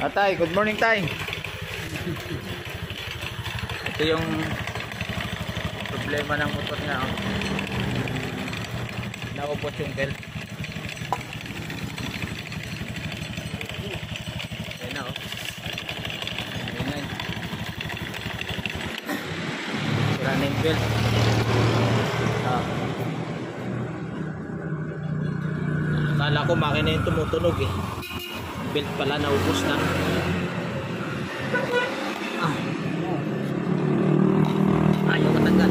Tay, good morning tay. Ito yung problema ng motor niya. Oh. Naubos yung belt. Ayan na oh. Ayan na. Sira na yung belt. Akala ko makina yung tumutunog eh. Belt pala naubos na. Ayaw matanggal.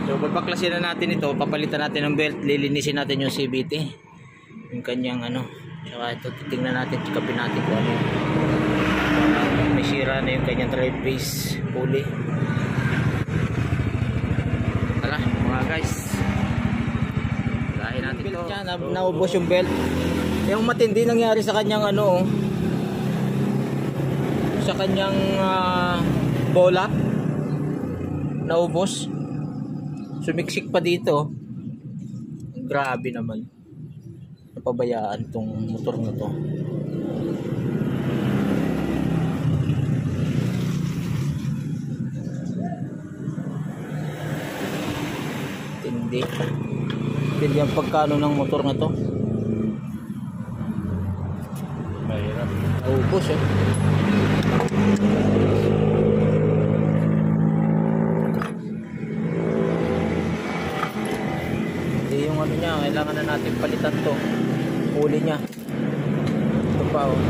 So babaklasin na natin ito, papalitan natin ng belt, lilinisin natin yung CVT, yung kanyang ano. Saka ito titingnan natin, check-upin natin kung ano. May sira na yung kanyang drive base pulley. Tara mga guys, lahin natin ito. Naubos yung belt. Yung matindi nangyari sa kanyang ano, sa kanyang bola, naubos, sumiksik pa dito. Grabe naman, napabayaan tong motor na to. Hindi ang pagkano ng motor na to. Mahirap. Naubos eh. Yung ano niya, kailangan na natin palitan to, pulley niya. Ito pa oh.